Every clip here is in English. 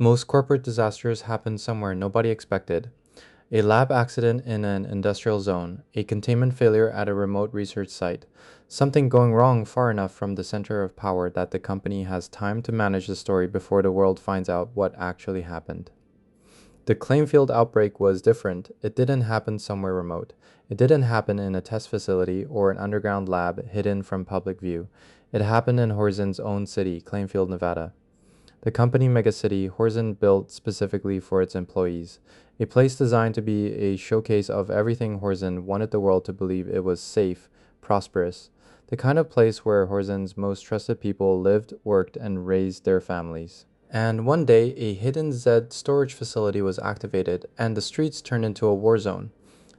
Most corporate disasters happen somewhere nobody expected. A lab accident in an industrial zone, a containment failure at a remote research site, something going wrong far enough from the center of power that the company has time to manage the story before the world finds out what actually happened. The Claimfield outbreak was different. It didn't happen somewhere remote. It didn't happen in a test facility or an underground lab hidden from public view. It happened in Horzine's own city, Claimfield, Nevada. The company megacity Horzine built specifically for its employees, a place designed to be a showcase of everything Horzine wanted the world to believe it was safe, prosperous, the kind of place where Horzine's most trusted people lived, worked, and raised their families. And one day, a hidden Z storage facility was activated, and the streets turned into a war zone.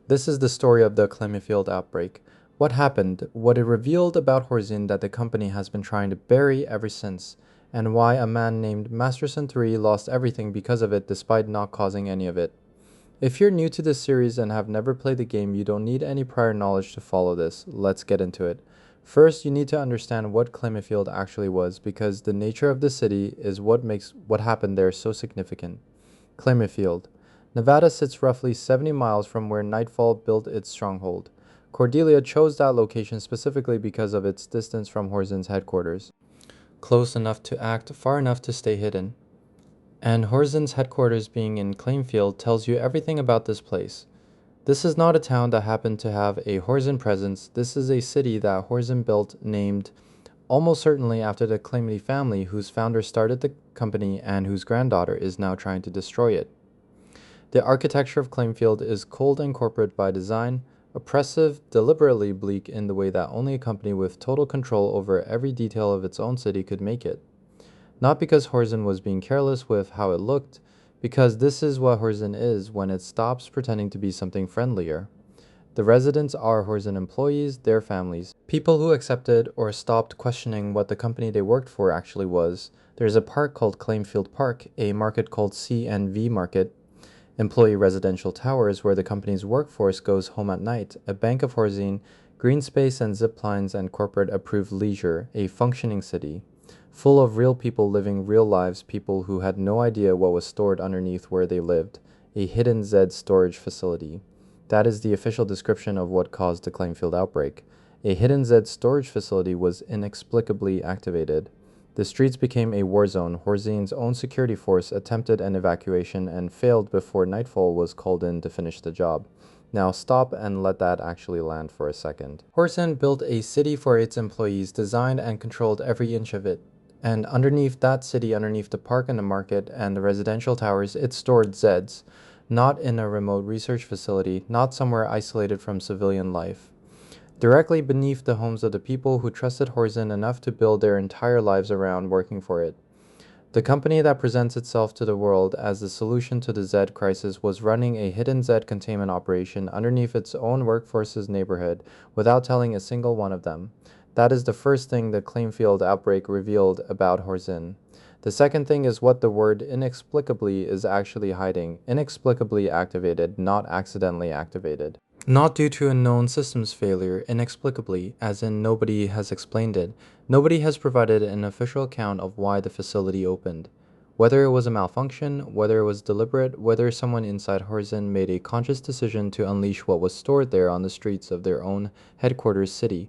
This is the story of the Clamefield outbreak. What happened, what it revealed about Horzine that the company has been trying to bury ever since, and why a man named Masterson III lost everything because of it despite not causing any of it. If you're new to this series and have never played the game, you don't need any prior knowledge to follow this. Let's get into it. First, you need to understand what Clamefield actually was, because the nature of the city is what makes what happened there so significant. Clamefield. Nevada sits roughly 70 miles from where Nightfall built its stronghold. Cordelia chose that location specifically because of its distance from Horzine's headquarters. Close enough to act, far enough to stay hidden. And Horzine's headquarters being in Claimfield tells you everything about this place. This is not a town that happened to have a Horzine presence. This is a city that Horzine built, named almost certainly after the Claimley family whose founder started the company and whose granddaughter is now trying to destroy it. The architecture of Claimfield is cold and corporate by design, oppressive, deliberately bleak in the way that only a company with total control over every detail of its own city could make it. Not because Horzine was being careless with how it looked, because this is what Horzine is when it stops pretending to be something friendlier. The residents are Horzine employees, their families, people who accepted or stopped questioning what the company they worked for actually was. There's a park called Claimfield Park, a market called C&V Market, employee residential towers where the company's workforce goes home at night, a bank of Horzine, green space and zip lines and corporate-approved leisure, a functioning city, full of real people living real lives, people who had no idea what was stored underneath where they lived, a hidden Z storage facility. That is the official description of what caused the Claimfield outbreak. A hidden Z storage facility was inexplicably activated. The streets became a war zone. Horzine's own security force attempted an evacuation and failed before Nightfall was called in to finish the job. Now stop and let that actually land for a second. Horzine built a city for its employees, designed and controlled every inch of it. And underneath that city, underneath the park and the market and the residential towers, it stored Zeds. Not in a remote research facility, not somewhere isolated from civilian life. Directly beneath the homes of the people who trusted Horzine enough to build their entire lives around working for it. The company that presents itself to the world as the solution to the Z crisis was running a hidden Z containment operation underneath its own workforce's neighborhood without telling a single one of them. That is the first thing the Claimfield outbreak revealed about Horzine. The second thing is what the word inexplicably is actually hiding. Inexplicably activated, not accidentally activated. Not due to a known systems failure, inexplicably, as in nobody has explained it. Nobody has provided an official account of why the facility opened. Whether it was a malfunction, whether it was deliberate, whether someone inside Horzine made a conscious decision to unleash what was stored there on the streets of their own headquarters city.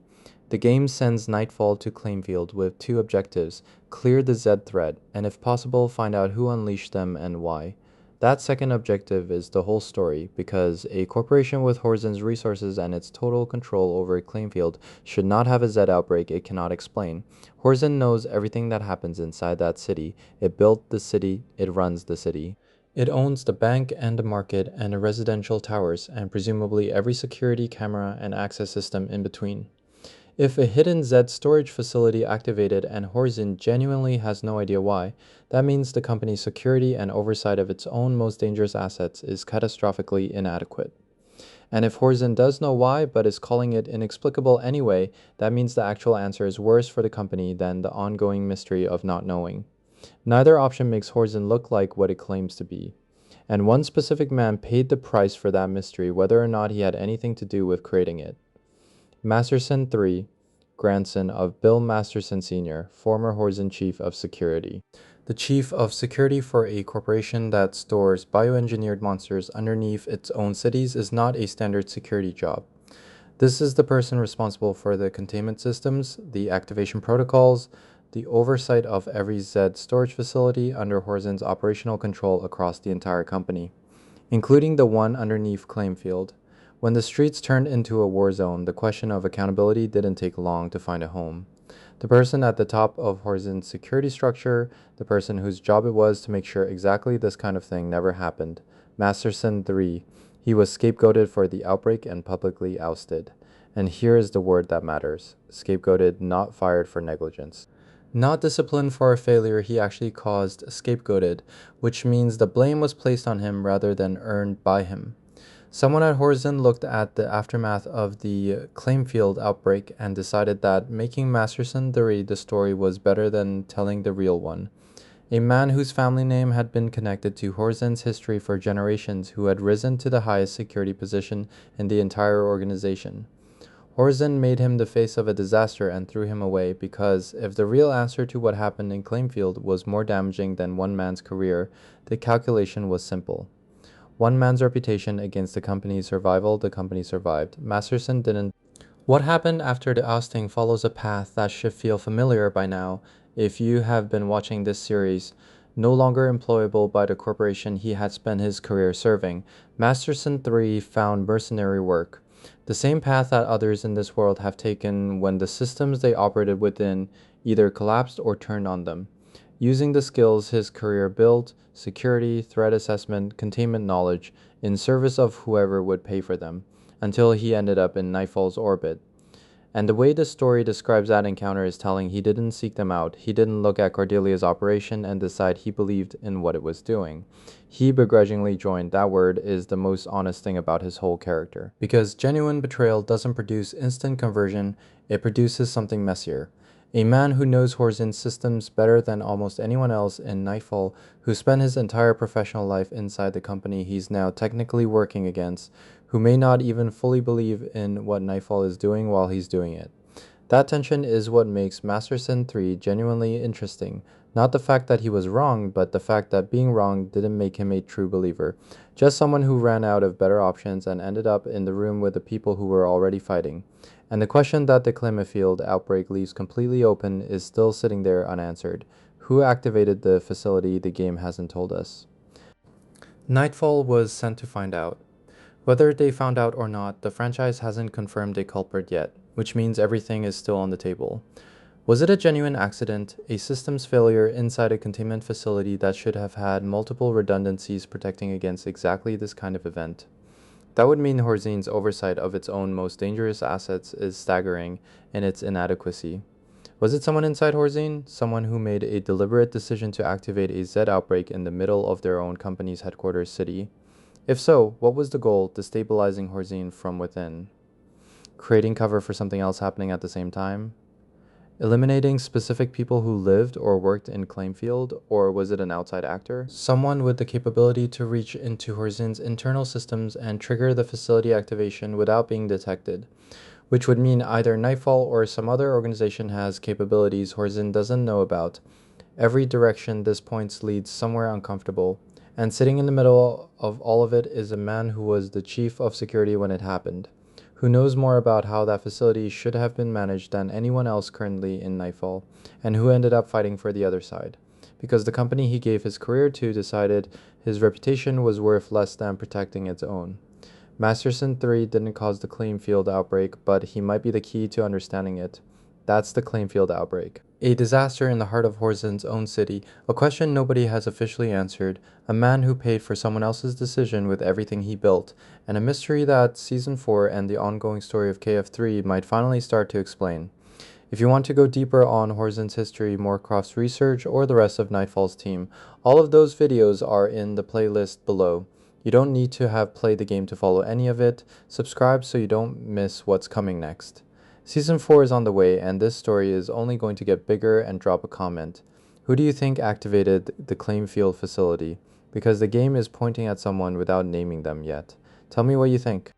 The game sends Nightfall to Claimfield with two objectives: clear the Z threat, and if possible find out who unleashed them and why. That second objective is the whole story, because a corporation with Horzine's resources and its total control over Claimfield should not have a Z outbreak it cannot explain. Horzine knows everything that happens inside that city. It built the city, it runs the city. It owns the bank and the market and the residential towers, and presumably every security camera and access system in between. If a hidden Z storage facility activated and Horzine genuinely has no idea why, that means the company's security and oversight of its own most dangerous assets is catastrophically inadequate. And if Horzine does know why but is calling it inexplicable anyway, that means the actual answer is worse for the company than the ongoing mystery of not knowing. Neither option makes Horzine look like what it claims to be. And one specific man paid the price for that mystery, whether or not he had anything to do with creating it. Masterson III, grandson of Bill Masterson Sr., former Horzine chief of security. The chief of security for a corporation that stores bioengineered monsters underneath its own cities is not a standard security job. This is the person responsible for the containment systems, the activation protocols, the oversight of every Z storage facility under Horzine's operational control across the entire company, including the one underneath Claimfield. When the streets turned into a war zone, the question of accountability didn't take long to find a home. The person at the top of Horzine's security structure, the person whose job it was to make sure exactly this kind of thing never happened, Masterson III. He was scapegoated for the outbreak and publicly ousted. And here is the word that matters: scapegoated, not fired for negligence. Not disciplined for a failure he actually caused, scapegoated, which means the blame was placed on him rather than earned by him. Someone at Horzine looked at the aftermath of the Clamefield outbreak and decided that making Masterson III the story was better than telling the real one. A man whose family name had been connected to Horzine's history for generations, who had risen to the highest security position in the entire organization. Horzine made him the face of a disaster and threw him away because if the real answer to what happened in Claimfield was more damaging than one man's career, the calculation was simple. One man's reputation against the company's survival, the company survived. Masterson didn't. What happened after the ousting follows a path that should feel familiar by now if you have been watching this series. No longer employable by the corporation he had spent his career serving, Masterson III found mercenary work. The same path that others in this world have taken when the systems they operated within either collapsed or turned on them. Using the skills his career built, security, threat assessment, containment knowledge, in service of whoever would pay for them, until he ended up in Nightfall's orbit. And the way the story describes that encounter is telling. He didn't seek them out. He didn't look at Cordelia's operation and decide he believed in what it was doing. He begrudgingly joined. That word is the most honest thing about his whole character. Because genuine betrayal doesn't produce instant conversion, it produces something messier. A man who knows Horzine's systems better than almost anyone else in Nightfall, who spent his entire professional life inside the company he's now technically working against, who may not even fully believe in what Nightfall is doing while he's doing it. That tension is what makes Masterson III genuinely interesting. Not the fact that he was wrong, but the fact that being wrong didn't make him a true believer. Just someone who ran out of better options and ended up in the room with the people who were already fighting. And the question that the Clamefield outbreak leaves completely open is still sitting there unanswered. Who activated the facility? The game hasn't told us. Nightfall was sent to find out. Whether they found out or not, the franchise hasn't confirmed a culprit yet, which means everything is still on the table. Was it a genuine accident, a systems failure inside a containment facility that should have had multiple redundancies protecting against exactly this kind of event? That would mean Horzine's oversight of its own most dangerous assets is staggering in its inadequacy. Was it someone inside Horzine? Someone who made a deliberate decision to activate a Z outbreak in the middle of their own company's headquarters city? If so, what was the goal? Destabilizing Horzine from within? Creating cover for something else happening at the same time? Eliminating specific people who lived or worked in Claimfield, or was it an outside actor? Someone with the capability to reach into Horzine's internal systems and trigger the facility activation without being detected, which would mean either Nightfall or some other organization has capabilities Horzine doesn't know about. Every direction this points leads somewhere uncomfortable, and sitting in the middle of all of it is a man who was the chief of security when it happened, who knows more about how that facility should have been managed than anyone else currently in Nightfall, and who ended up fighting for the other side, because the company he gave his career to decided his reputation was worth less than protecting its own. Masterson III didn't cause the Claimfield outbreak, but he might be the key to understanding it. That's the Claimfield outbreak. A disaster in the heart of Horzine's own city, a question nobody has officially answered, a man who paid for someone else's decision with everything he built, and a mystery that Season 4 and the ongoing story of KF3 might finally start to explain. If you want to go deeper on Horzine's history, Moorcroft's research, or the rest of Nightfall's team, all of those videos are in the playlist below. You don't need to have played the game to follow any of it. Subscribe so you don't miss what's coming next. Season 4 is on the way, and this story is only going to get bigger. And drop a comment. Who do you think activated the Claimfield facility? Because the game is pointing at someone without naming them yet. Tell me what you think.